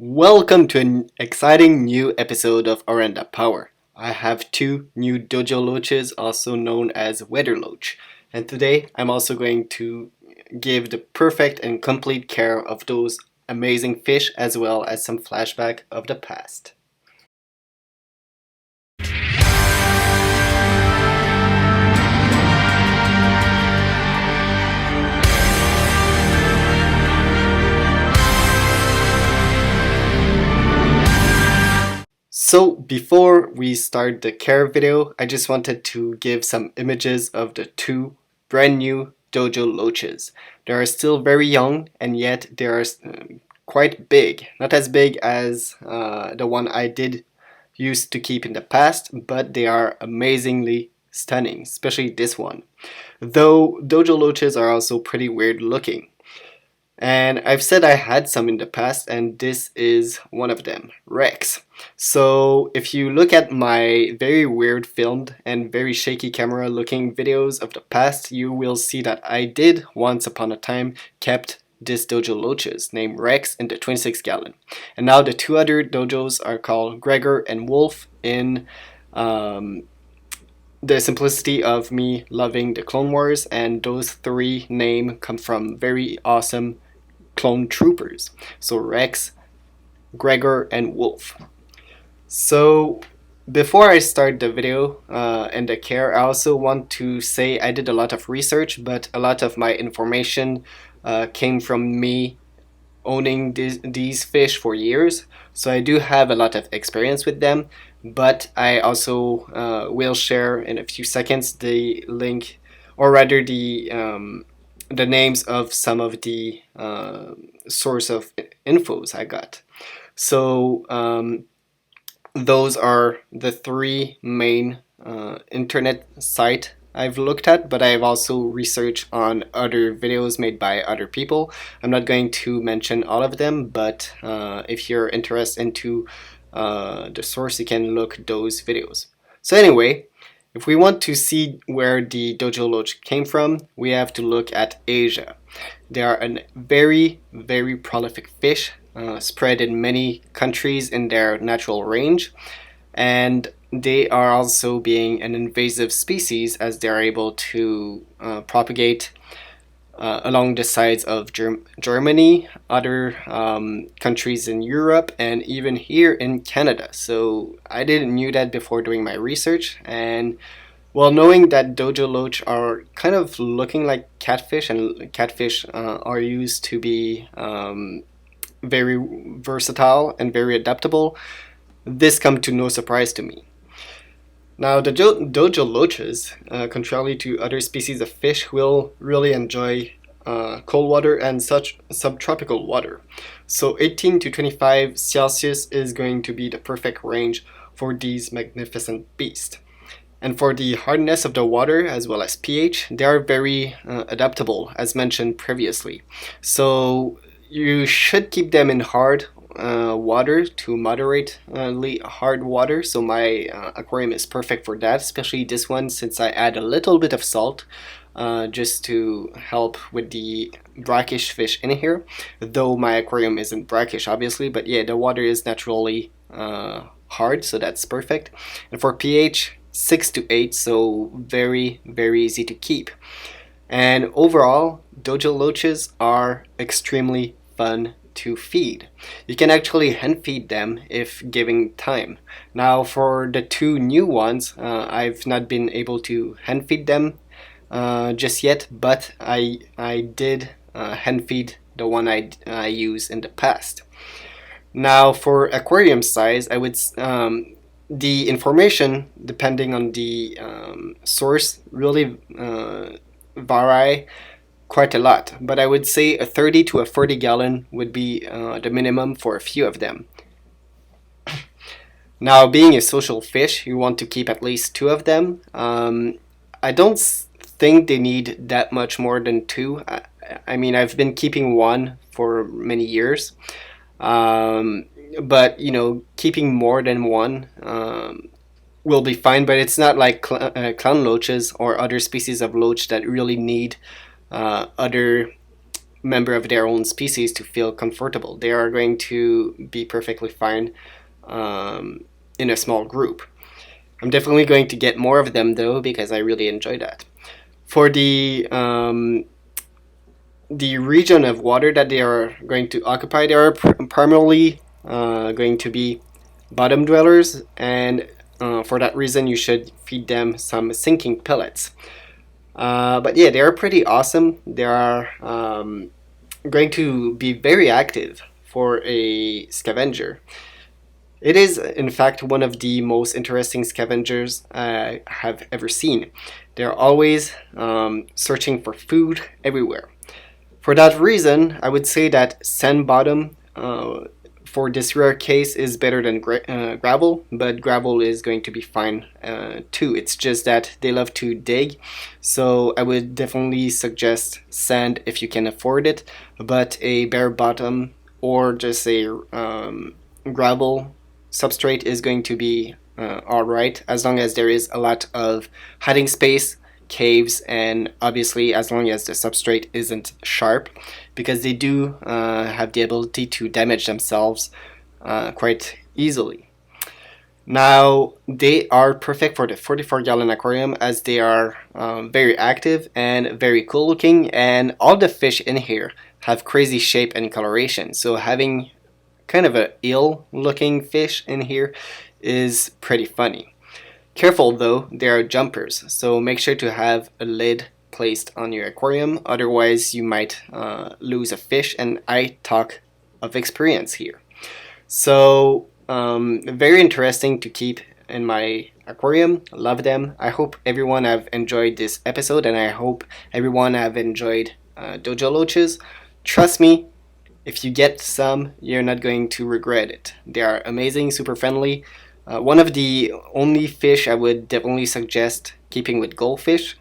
Welcome to an exciting new episode of Arenda Power. I have two new dojo loaches, also known as weather loach, and today I'm also going to give the perfect and complete care of those amazing fish as well as some flashback of the past. So before we start the care video, I just wanted to give some images of the two brand new dojo loaches. They are still very young and yet they are quite big. Not as big as the one I did used to keep in the past, but they are amazingly stunning, especially this one. Though dojo loaches are also pretty weird looking. And I've said I had some in the past, and this is one of them, Rex. So if you look at my very weird filmed and very shaky camera looking videos of the past, you will see that I did once upon a time kept this dojo loaches named Rex in the 26 gallon. And now the two other dojos are called Gregor and Wolf in the simplicity of me loving the Clone Wars, and those three names come from very awesome clone troopers. So Rex, Gregor, and Wolf. So before I start the video and the care, I also want to say I did a lot of research, but a lot of my information came from me owning these fish for years. So I do have a lot of experience with them, but I also will share in a few seconds the link, or rather the names of some of the source of infos I got. So those are the three main internet site I've looked at, but I've also researched on other videos made by other people. I'm not going to mention all of them, but if you're interested into the source, you can look those videos. So anyway, if we want to see where the dojo loach came from, we have to look at Asia. They are a very, very prolific fish, spread in many countries in their natural range, and they are also being an invasive species as they are able to propagate along the sides of Germany, other countries in Europe, and even here in Canada. So I didn't knew that before doing my research, and well, knowing that dojo loach are kind of looking like catfish, and catfish are used to be very versatile and very adaptable, this come to no surprise to me. Now, the dojo loaches, contrary to other species of fish, will really enjoy cold water and such subtropical water. So 18 to 25 Celsius is going to be the perfect range for these magnificent beasts. And for the hardness of the water as well as pH, they are very adaptable, as mentioned previously. So you should keep them in hard water to moderately hard water. So my aquarium is perfect for that, especially this one, since I add a little bit of salt just to help with the brackish fish in here. Though my aquarium isn't brackish, obviously, but yeah, the water is naturally hard, so that's perfect. And for pH, 6 to 8, so very, very easy to keep. And overall, dojo loaches are extremely fun to feed. You can actually hand feed them if given time. Now for the two new ones, I've not been able to hand feed them just yet, but I did hand feed the one I used in the past. Now for aquarium size, I would the information depending on the source really vary quite a lot, but I would say a 30 to a 40 gallon would be the minimum for a few of them. Now, being a social fish, you want to keep at least two of them. I don't think they need that much more than two. I mean, I've been keeping one for many years, but you know, keeping more than one will be fine. But it's not like clown loaches or other species of loach that really need other member of their own species to feel comfortable. They are going to be perfectly fine in a small group. I'm definitely going to get more of them though, because I really enjoy that. For the region of water that they are going to occupy, they are primarily going to be bottom dwellers, and for that reason you should feed them some sinking pellets. But yeah, they are pretty awesome. They are going to be very active for a scavenger. It is, in fact, one of the most interesting scavengers I have ever seen. They're always searching for food everywhere. For that reason, I would say that sand bottom for this rare case is better than gravel, but gravel is going to be fine too. It's just that they love to dig, so I would definitely suggest sand if you can afford it, but a bare bottom or just a gravel substrate is going to be alright, as long as there is a lot of hiding space, caves, and obviously as long as the substrate isn't sharp, because they do have the ability to damage themselves quite easily. Now, they are perfect for the 44-gallon aquarium, as they are very active and very cool looking, and all the fish in here have crazy shape and coloration, so having kind of a ill looking fish in here is pretty funny. Careful though, they are jumpers, so make sure to have a lid placed on your aquarium, otherwise you might lose a fish, and I talk of experience here. So very interesting to keep in my aquarium. Love them. I hope everyone have enjoyed this episode, and I hope everyone have enjoyed dojo loaches. Trust me, if you get some, you're not going to regret it. They are amazing, super friendly. One of the only fish I would definitely suggest keeping with goldfish,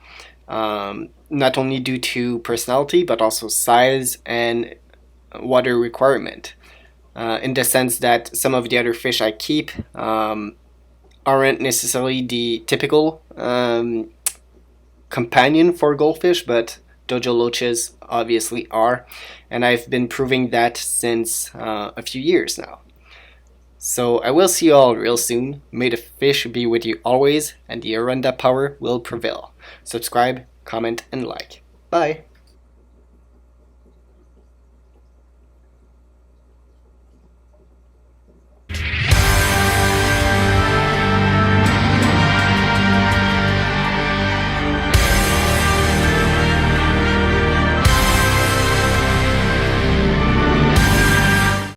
not only due to personality, but also size and water requirement. In the sense that some of the other fish I keep aren't necessarily the typical companion for goldfish, but dojo loaches obviously are, and I've been proving that since a few years now. So I will see you all real soon. May the fish be with you always, and the Aranda power will prevail. Subscribe, comment, and like. Bye!